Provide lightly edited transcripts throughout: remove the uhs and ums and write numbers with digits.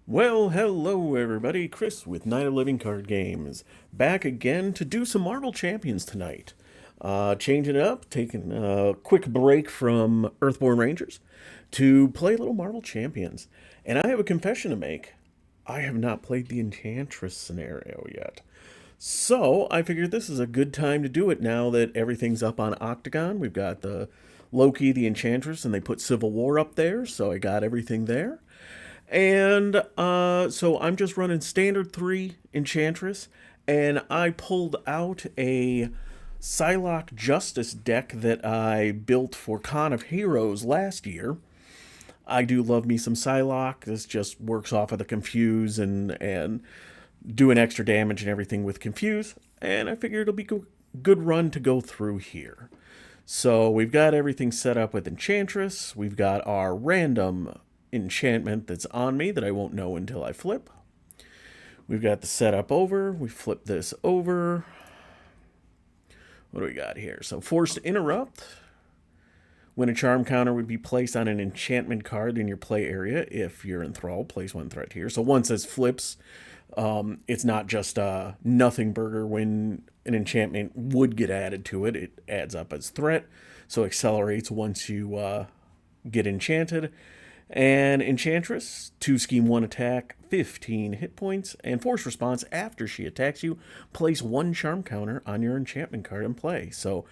Well, hello everybody. Chris with Night of Living Card Games. Back again to do some Marvel Champions tonight. Changing it up, taking a quick break from Earthborn Rangers to play a little Marvel Champions. And I have a confession to make. I have not played the Enchantress scenario yet. So I figured this is a good time to do it now that everything's up on Octagon. We've got the Loki, the Enchantress, and they put Civil War up there, so I got everything there. And so I'm just running standard 3 Enchantress, and I pulled out a Psylocke Justice deck that I built for Con of Heroes last year. I do love me some Psylocke. This just works off of the Confuse and doing extra damage and everything with Confuse. And I figured it'll be a good run to go through here. So we've got everything set up with Enchantress. We've got our random enchantment that's on me that I won't know until I flip. We've got the setup over. We flip this over. What do we got here? So Forced Interrupt. When a charm counter would be placed on an enchantment card in your play area, if you're enthralled, place one threat here. So once this flips, it's not just a nothing burger. When an enchantment would get added to it, it adds up as threat. So accelerates once you get enchanted. And Enchantress, 2 scheme 1 attack, 15 hit points, and force response after she attacks you. Place 1 charm counter on your enchantment card in play. So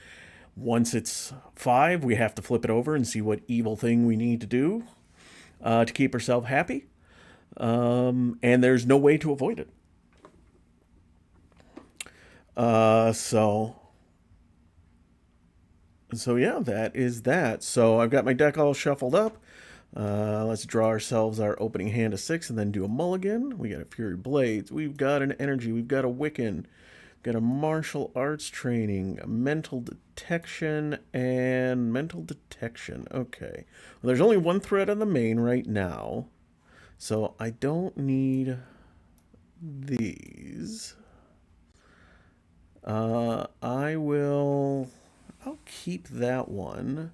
once it's 5, we have to flip it over and see what evil thing we need to do to keep ourselves happy. And there's no way to avoid it. So yeah, that is that. So I've got my deck all shuffled up. Let's draw ourselves our opening hand of 6 and then do a mulligan. We got a Fury Blades. We've got an Energy. We've got a Wiccan. Got a Martial Arts Training, a Mental Detection, and Mental Detection. Okay. Well, there's only one threat on the main right now, so I don't need these. I'll keep that one.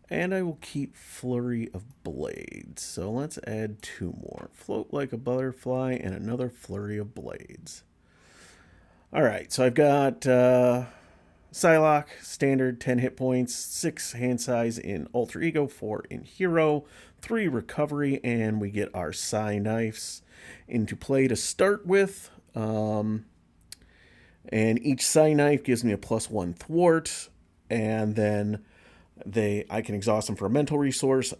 And I will keep Flurry of Blades. So let's add 2 more. Float like a butterfly and another Flurry of Blades. Alright, so I've got Psylocke, standard, 10 hit points, 6 hand size in Alter Ego, 4 in Hero, 3 recovery, and we get our Psy Knives into play to start with. And each Psy Knife gives me a +1 thwart, and then I can exhaust them for a mental resource,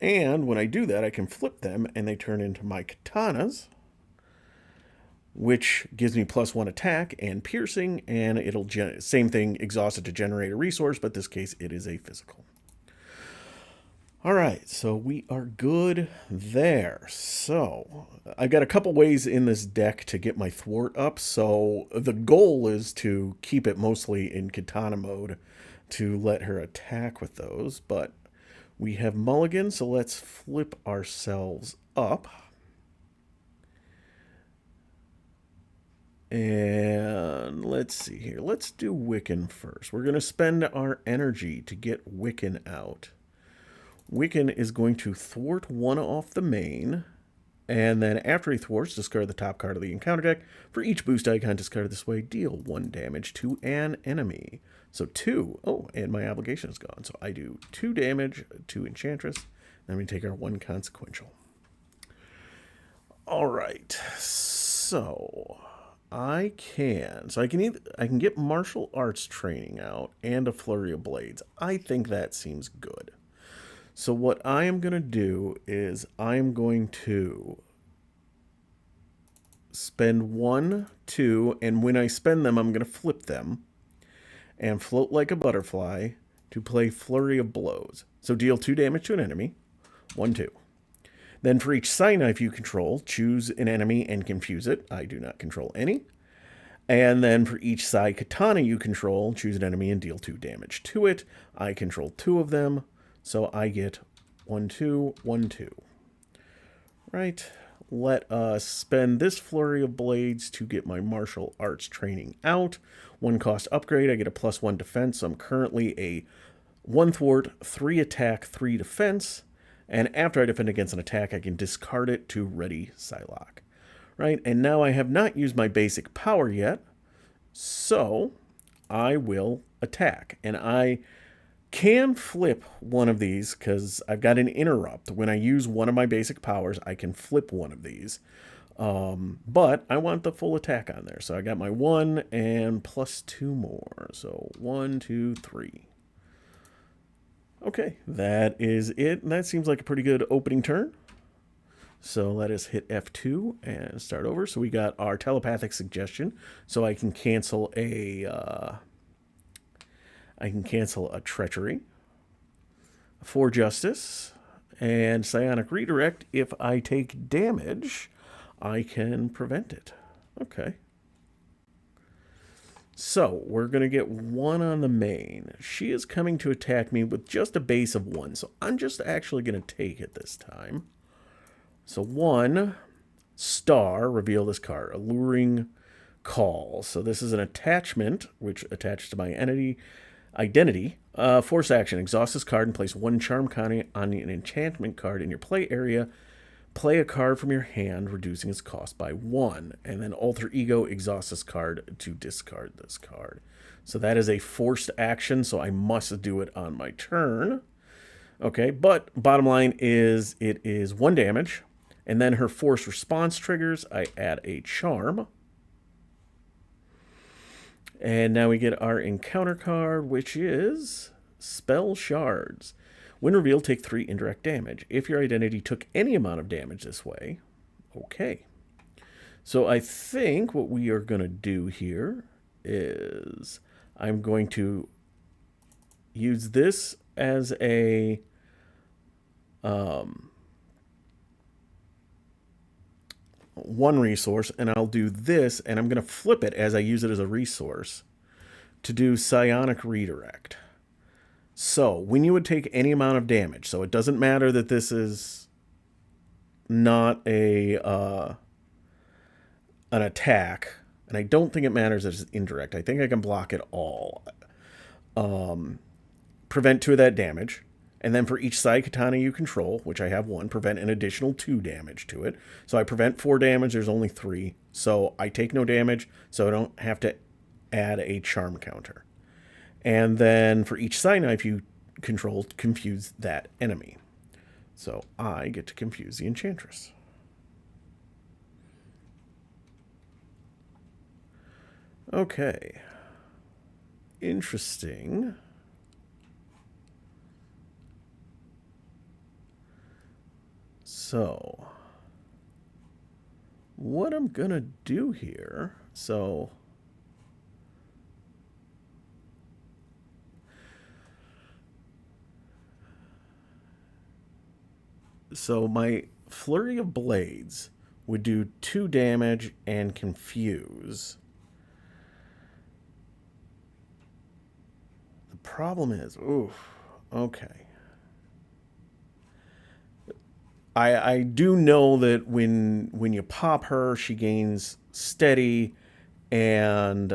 and when I do that, I can flip them, and they turn into my katanas, which gives me +1 attack and piercing, and it'll same thing, exhausted to generate a resource, but this case it is a physical. All right, so we are good there. So I've got a couple ways in this deck to get my thwart up. So the goal is to keep it mostly in katana mode to let her attack with those, but we have mulligan, so let's flip ourselves up. And let's see here. Let's do Wiccan first. We're going to spend our energy to get Wiccan out. Wiccan is going to thwart 1 off the main, and then after he thwarts, discard the top card of the encounter deck. For each boost icon discarded this way, deal 1 damage to an enemy. So 2. Oh, and my obligation is gone. So I do 2 damage to Enchantress. Then we take our 1 consequential. All right. So I can get martial arts training out and a Flurry of Blades. I think that seems good. So what I am going to do is I am going to spend 1, 2, and when I spend them, I'm going to flip them and float like a butterfly to play Flurry of Blows. So deal 2 damage to an enemy. 1, 2. Then for each Psy Knife you control, choose an enemy and confuse it. I do not control any. And then for each Psy Katana you control, choose an enemy and deal 2 damage to it. I control 2 of them, so I get 1, 2, 1, 2. Right. Let us spend this Flurry of Blades to get my martial arts training out. 1 cost upgrade, I get a +1 defense. So I'm currently a 1 thwart, 3 attack, 3 defense. And after I defend against an attack, I can discard it to ready Psylocke. Right? And now I have not used my basic power yet, so I will attack. And I can flip one of these because I've got an interrupt. When I use one of my basic powers, I can flip one of these. But I want the full attack on there. So I got my 1 and plus 2 more. So 1, 2, 3. Okay, that is it. And that seems like a pretty good opening turn. So let us hit F2 and start over. So we got our telepathic suggestion. So I can cancel a treachery, for justice, and psionic redirect. If I take damage, I can prevent it. Okay. So we're going to get 1 on the main. She is coming to attack me with just a base of 1. So I'm just actually going to take it this time. So 1 star, reveal this card, alluring call. So this is an attachment which attaches to my identity. Force action, exhaust this card and place 1 charm card on an enchantment card in your play area. Play a card from your hand, reducing its cost by 1. And then alter ego, exhaust this card to discard this card. So that is a forced action, so I must do it on my turn. Okay, but bottom line is it is 1 damage. And then her force response triggers. I add a charm. And now we get our encounter card, which is Spell Shards. When revealed, take 3 indirect damage. If your identity took any amount of damage this way, okay. So I think what we are going to do here is I'm going to use this as a one resource, and I'll do this, and I'm going to flip it as I use it as a resource to do psionic redirect. So when you would take any amount of damage, so it doesn't matter that this is not a an attack, and I don't think it matters that it's indirect. I think I can block it all. Prevent 2 of that damage. And then for each Psy Katana you control, which I have 1, prevent an additional 2 damage to it. So I prevent 4 damage, there's only 3. So I take no damage, so I don't have to add a charm counter. And then for each Psy Knife you control, confuse that enemy. So I get to confuse the Enchantress. Okay. Interesting. So, what I'm going to do here, so my Flurry of Blades would do 2 damage and confuse. The problem is, okay. I do know that when you pop her, she gains steady and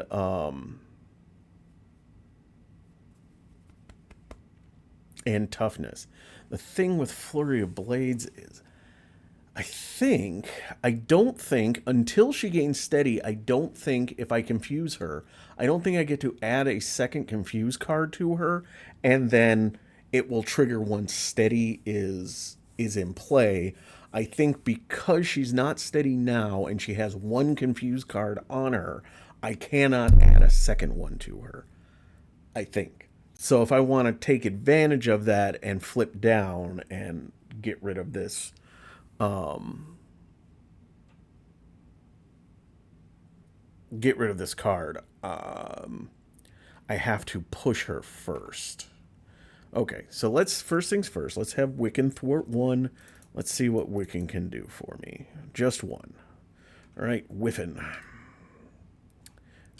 toughness. The thing with Flurry of Blades is I don't think, until she gains steady, I don't think if I confuse her, I don't think I get to add a second confuse card to her, and then it will trigger once steady is in play. I think because she's not steady now and she has 1 confuse card on her, I cannot add a second one to her, I think. So if I want to take advantage of that and flip down and get rid of this card, I have to push her first. Okay, so first things first, let's have Wiccan thwart 1. Let's see what Wiccan can do for me. Just 1. All right, Whiffin. All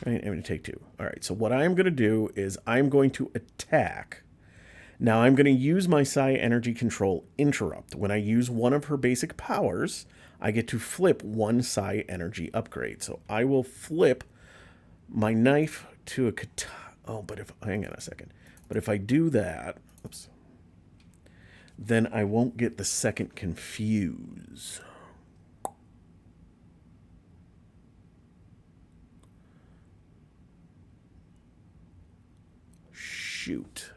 right, I'm going to take 2. All right, so what I'm going to do is I'm going to attack. Now I'm going to use my Psi Energy Control Interrupt. When I use one of her basic powers, I get to flip 1 Psi Energy upgrade. So I will flip my knife to a katana. Oh, but hang on a second. But if I do that, oops. then I won't get the second confuse. Shoot.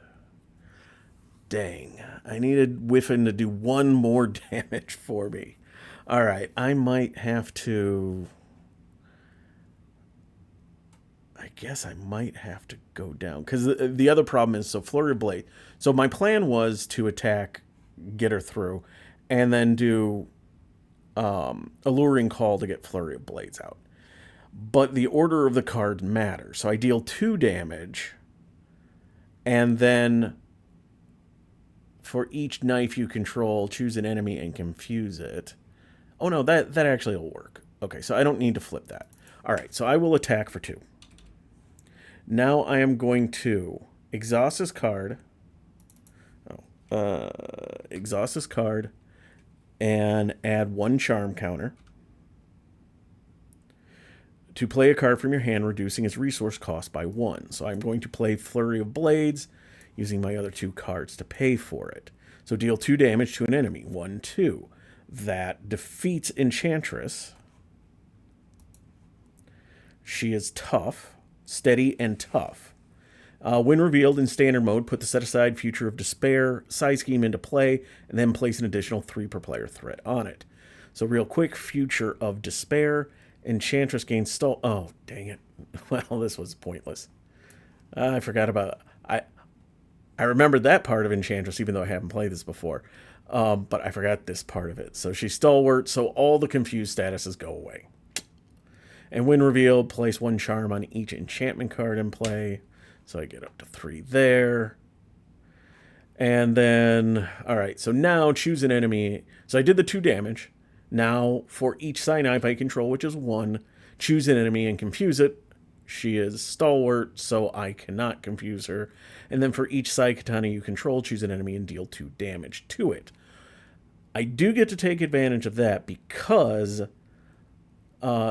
Dang. I needed Whiffin to do one more damage for me. Alright, I might have to... I guess I might have to go down. Because the other problem is, so Flurry of Blade. So my plan was to attack, get her through, and then do Alluring Call to get Flurry of Blades out. But the order of the cards matters. So I deal 2 damage, and then for each knife you control, choose an enemy and confuse it. Oh no, that actually will work. Okay, so I don't need to flip that. Alright, so I will attack for 2. Now I am going to exhaust this card. Exhaust this card and add 1 charm counter. To play a card from your hand, reducing its resource cost by 1. So I'm going to play Flurry of Blades, using my other 2 cards to pay for it. So deal 2 damage to an enemy. 1, 2. That defeats Enchantress. She is tough, steady, and tough. When revealed in standard mode, put the set-aside Future of Despair side scheme into play, and then place an additional 3 per player threat on it. So real quick, Future of Despair. Enchantress gains stall... Oh, dang it. Well, this was pointless. I forgot about... I remembered that part of Enchantress, even though I haven't played this before. But I forgot this part of it. So she's stalwart, so all the confused statuses go away. And when revealed, place 1 charm on each enchantment card in play. So I get up to 3 there. And then... Alright, so now choose an enemy. So I did the 2 damage. Now, for each Psylocke I control, which is 1, choose an enemy and confuse it. She is stalwart, so I cannot confuse her. And then for each Psylocke you control, choose an enemy and deal 2 damage to it. I do get to take advantage of that because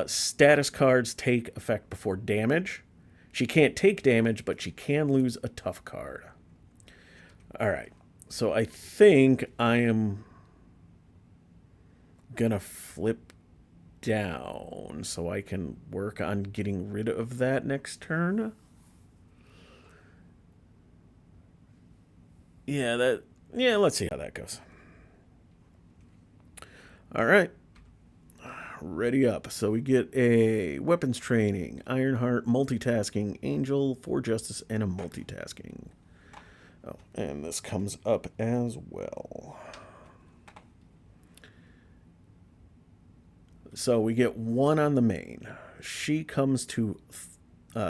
status cards take effect before damage. She can't take damage, but she can lose a tough card. Alright, so I think I am gonna flip down so I can work on getting rid of that next turn. Yeah, let's see how that goes. Alright. Ready up. So we get a weapons training, Ironheart, multitasking, Angel, 4 Justice, and a multitasking. Oh, and this comes up as well. So we get 1 on the main. She comes to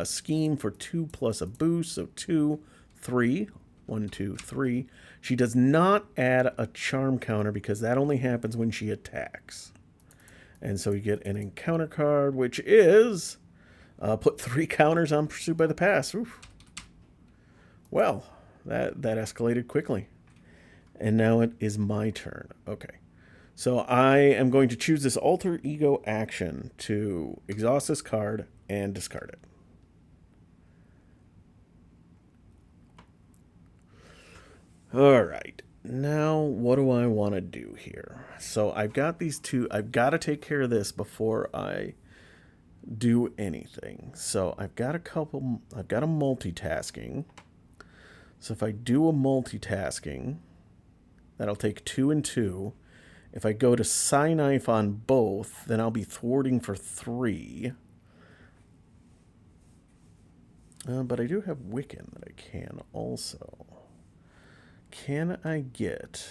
scheme for 2 plus a boost, so 2, 3. 1, 2, 3. She does not add a charm counter because that only happens when she attacks. And so we get an encounter card, which is put 3 counters on Pursued by the Past. Oof. Well, that escalated quickly. And now it is my turn. Okay. So I am going to choose this alter ego action to exhaust this card and discard it. All right. Now, what do I want to do here? So I've got these 2. I've got to take care of this before I do anything. So I've got a multitasking. So if I do a multitasking, that'll take 2 and 2. If I go to Psylocke on both, then I'll be thwarting for 3. But I do have Wiccan that I can also. Can I get...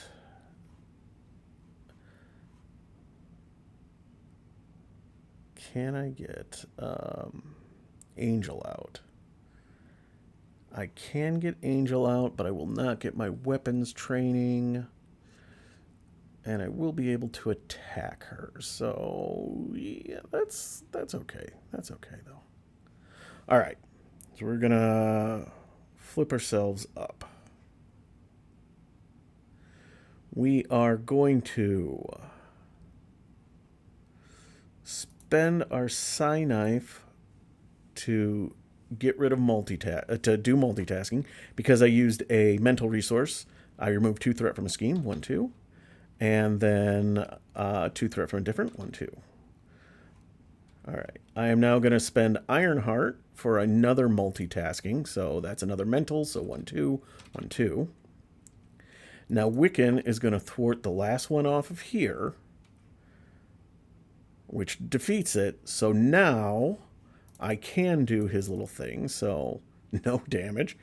Angel out? I can get Angel out, but I will not get my weapons training. And I will be able to attack her. So, yeah, that's okay. That's okay, though. All right. So we're going to flip ourselves up. We are going to spend our Psylocke to get rid of to do multitasking because I used a mental resource I remove 2 threat from a scheme, 1, 2. And then 2 threat from a different, 1, 2. All right. I am now going to spend Ironheart for another multitasking. So that's another mental. So 1, 2, 1, 2. Now Wiccan is going to thwart the last one off of here, which defeats it. So now I can do his little thing. So no damage.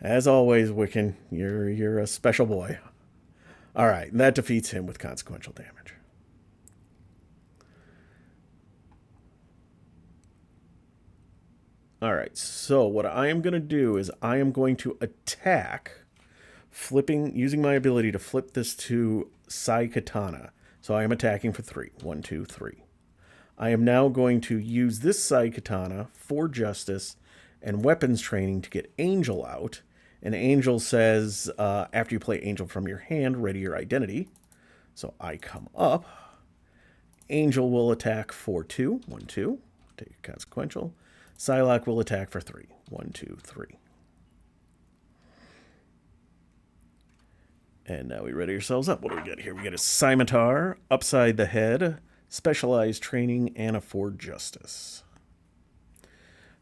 As always, Wiccan, you're a special boy. All right, and that defeats him with consequential damage. All right, so what I am going to do is I am going to attack, using my ability to flip this to Sai Katana. So I am attacking for 3. 1, 2, 3. I am now going to use this Sai Katana for Justice and weapons training to get Angel out. And Angel says, after you play Angel from your hand, ready your identity. So I come up. Angel will attack for 2. 1, 2. Take consequential. Psylocke will attack for 3. 1, 2, 3. And now we ready ourselves up. What do we got here? We got a Scimitar, Upside the Head, Specialized Training, and a For Justice.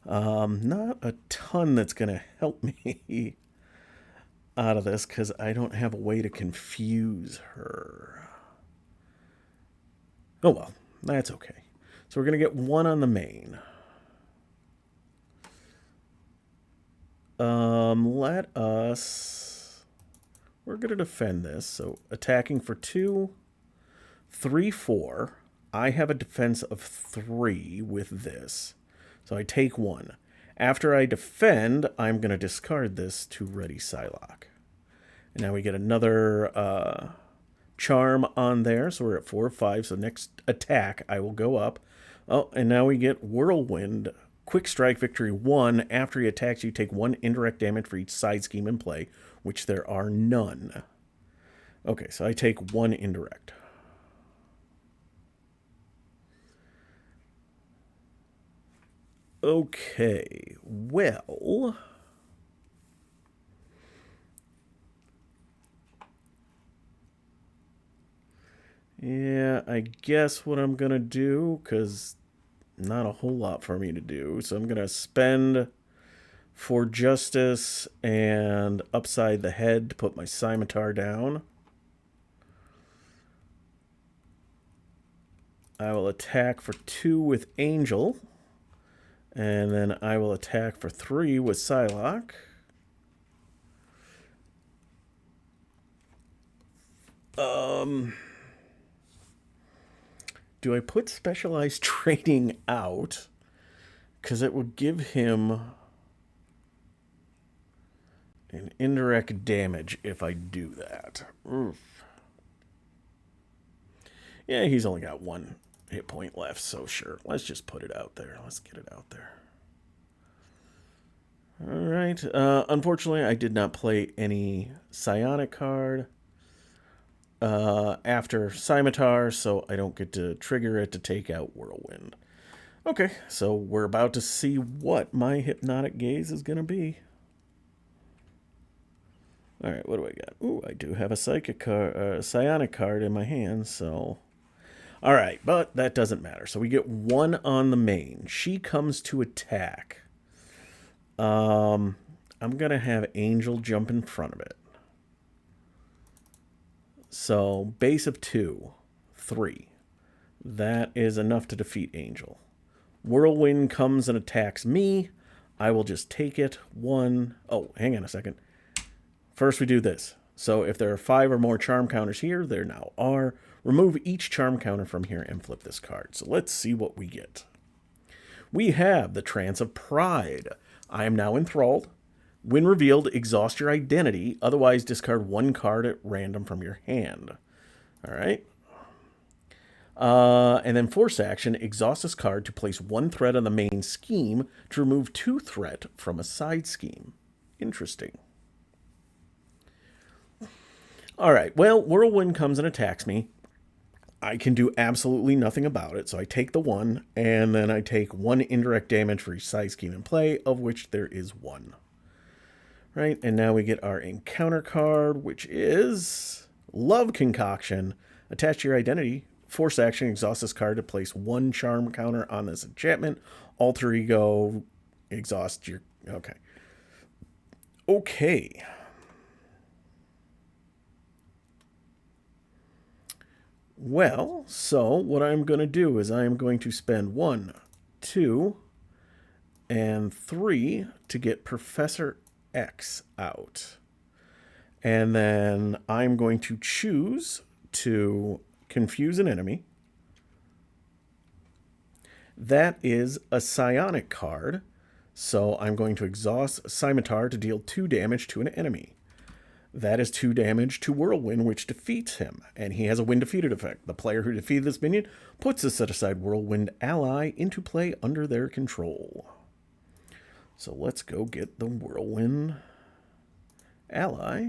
Not a ton that's going to help me out of this because I don't have a way to confuse her. Oh well, that's okay. So we're going to get 1 on the main. Let us... We're going to defend this. So attacking for 2, 3, 4. I have a defense of 3 with this. So I take 1. After I defend, I'm going to discard this to ready Psylocke. And now we get another charm on there. So we're at 4 or 5. So next attack, I will go up. Oh, and now we get Whirlwind. Quick Strike Victory 1. After he attacks, you take 1 indirect damage for each side scheme in play, which there are none. Okay, so I take 1 indirect. Okay, well... Yeah, I guess what I'm going to do, because not a whole lot for me to do, so I'm going to spend For Justice and Upside the Head to put my Scimitar down. I will attack for 2 with Angel. And then I will attack for 3 with Psylocke. Do I put Specialized Training out? Because it would give him an indirect damage if I do that. Oof. Yeah, he's only got 1 hit point left, so sure. Let's just put it out there. Let's get it out there. All right. Unfortunately, I did not play any Psionic card after Scimitar, so I don't get to trigger it to take out Whirlwind. Okay, so we're about to see what my Hypnotic Gaze is going to be. All right, what do I got? Ooh, I do have a Psionic card in my hand, so... All right, but that doesn't matter. So we get 1 on the main. She comes to attack. I'm going to have Angel jump in front of it. So base of 2, 3. That is enough to defeat Angel. Whirlwind comes and attacks me. I will just take it. 1. Oh, hang on a second. First we do this. So if there are 5 or more charm counters here, there now are. Remove each charm counter from here and flip this card. So let's see what we get. We have the Trance of Pride. I am now enthralled. When revealed, exhaust your identity. Otherwise, discard 1 card at random from your hand. All right. And then force action, exhaust this card to place 1 threat on the main scheme to remove 2 threat from a side scheme. Interesting. All right. Well, Whirlwind comes and attacks me. I can do absolutely nothing about it, so I take the 1, and then I take 1 indirect damage for each side scheme in play, of which there is 1. Right, and now we get our encounter card, which is Love Concoction. Attach to your identity. Force action, exhaust this card to place one charm counter on this enchantment. Alter ego, exhaust your... Okay. Okay. Well, so what I'm going to do is I am going to spend 1, 2, and 3 to get Professor X out. And then I'm going to choose to confuse an enemy. That is a psionic card. So I'm going to exhaust Scimitar to deal 2 damage to an enemy. That is 2 damage to Whirlwind, which defeats him. And he has a Wind Defeated effect. The player who defeated this minion puts a set-aside Whirlwind ally into play under their control. So let's go get the Whirlwind ally.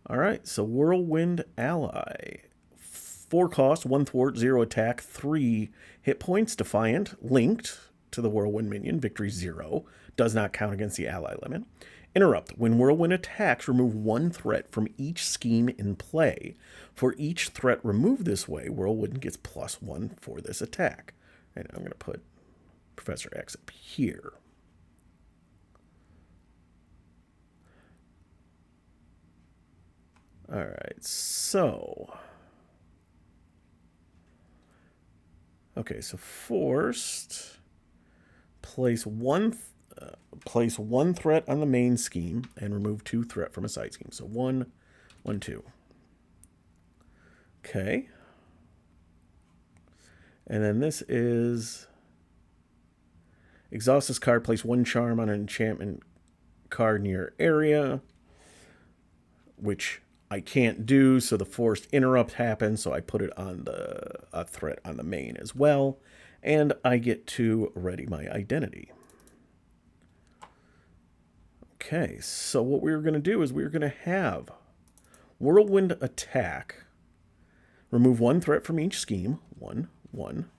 Alright, so Whirlwind ally. 4 cost, 1 thwart, 0 attack, 3 hit points, defiant, linked to the Whirlwind minion, victory 0. Does not count against the ally limit. Interrupt. When Whirlwind attacks, remove 1 threat from each scheme in play. For each threat removed this way, Whirlwind gets +1 for this attack. And I'm going to put Professor X up here. Alright, so... Okay, so forced... Place one threat on the main scheme and remove 2 threat from a side scheme. So 1, 1, 2. Okay. And then this is exhaust this card, place 1 charm on an enchantment card in your area, which I can't do, so the forced interrupt happens, so I put it on a threat on the main as well. And I get to ready my identity. Okay, so what we're going to do is we're going to have Whirlwind attack. Remove 1 threat from each scheme. 1, 1.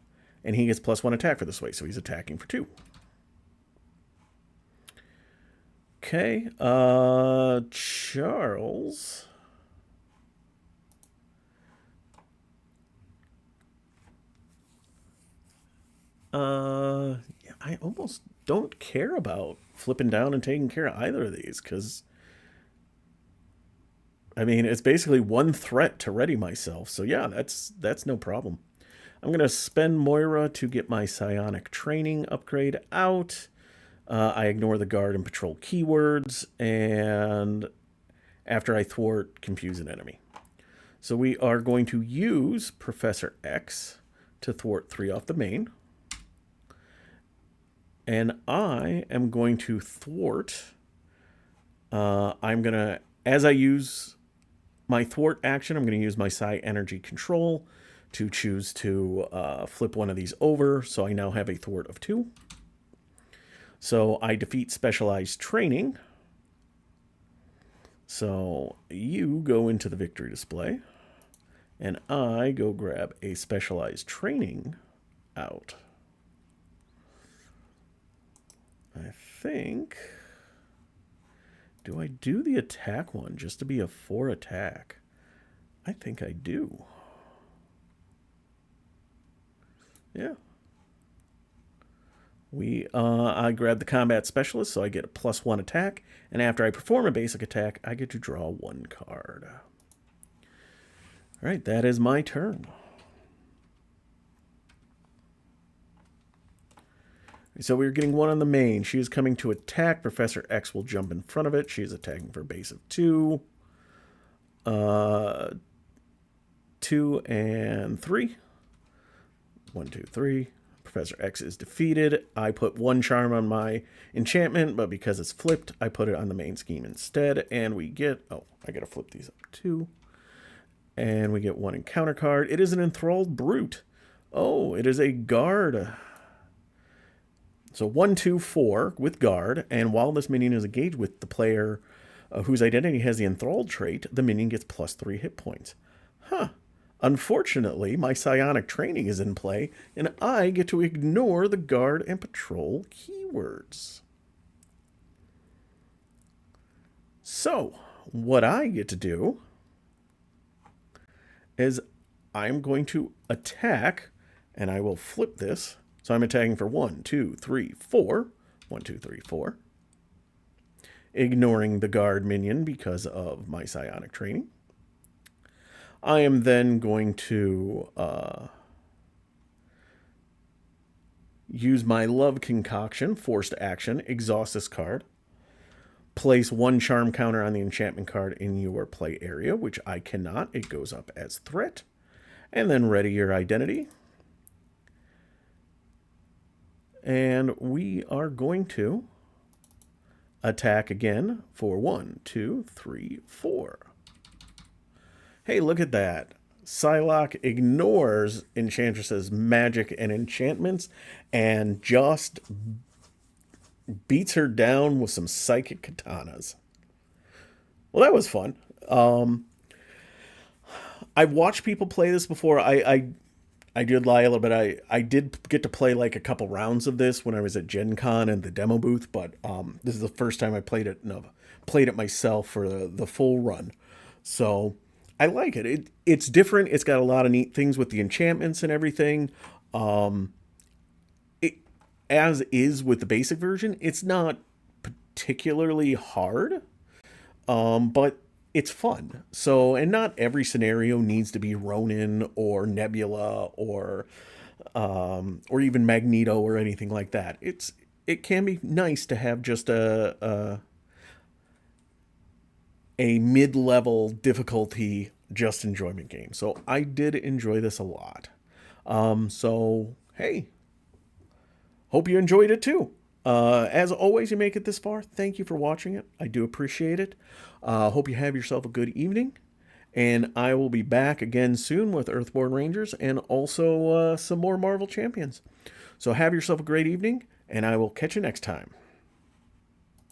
And he gets +1 attack for this way, so he's attacking for 2. Okay, Charles... I almost don't care about flipping down and taking care of either of these, because, I mean, it's basically 1 threat to ready myself. So yeah, that's no problem. I'm going to spend Moira to get my psionic training upgrade out. I ignore the guard and patrol keywords, and after I thwart, confuse an enemy. So we are going to use Professor X to thwart 3 off the main. And I am going to thwart. I'm going to, as I use my thwart action, I'm going to use my Psi Energy Control to choose to flip one of these over. So I now have a thwart of 2. So I defeat Specialized Training. So you go into the victory display. And I go grab a Specialized Training out. I think... Do I do the attack one just to be a 4 attack? I think I do. Yeah. I grab the combat specialist, so I get a +1 attack. And after I perform a basic attack, I get to draw 1 card. All right, that is my turn. So we're getting 1 on the main. She is coming to attack. Professor X will jump in front of it. She is attacking for a base of 2. 2 and 3. 1, 2, 3. Professor X is defeated. I put 1 charm on my enchantment, but because it's flipped, I put it on the main scheme instead. And we get... Oh, I got to flip these up too. And we get 1 encounter card. It is an Enthralled Brute. Oh, it is a guard. So 1, 2, 4 with guard, and while this minion is engaged with the player whose identity has the enthralled trait, the minion gets +3 hit points. Huh. Unfortunately, my psionic training is in play, and I get to ignore the guard and patrol keywords. So, what I get to do is I'm going to attack, and I will flip this. So I'm attacking for 1, 2, 3, 4. 1, 2, 3, 4. Ignoring the guard minion because of my psionic training. I am then going to use my love concoction, forced action, exhaust this card. Place 1 charm counter on the enchantment card in your play area, which I cannot. It goes up as threat. And then ready your identity. And we are going to attack again for 1, 2, 3, 4. Hey, look at that. Psylocke ignores Enchantress's magic and enchantments and just beats her down with some psychic katanas. Well, that was fun. I've watched people play this before. I did lie a little bit. I did get to play like a couple rounds of this when I was at Gen Con and the demo booth, but this is the first time I played it. No, played it myself for the full run. So I like it. It's different. It's got a lot of neat things with the enchantments and everything. As is with the basic version, it's not particularly hard, but it's fun. So, and not every scenario needs to be Ronin or Nebula or even Magneto or anything like that. It can be nice to have just a mid-level difficulty just enjoyment game. So I did enjoy this a lot. So hey, hope you enjoyed it too. As always, you make it this far. Thank you for watching it. I do appreciate it. Hope you have yourself a good evening. And I will be back again soon with Earthborn Rangers and also some more Marvel Champions. So have yourself a great evening, and I will catch you next time.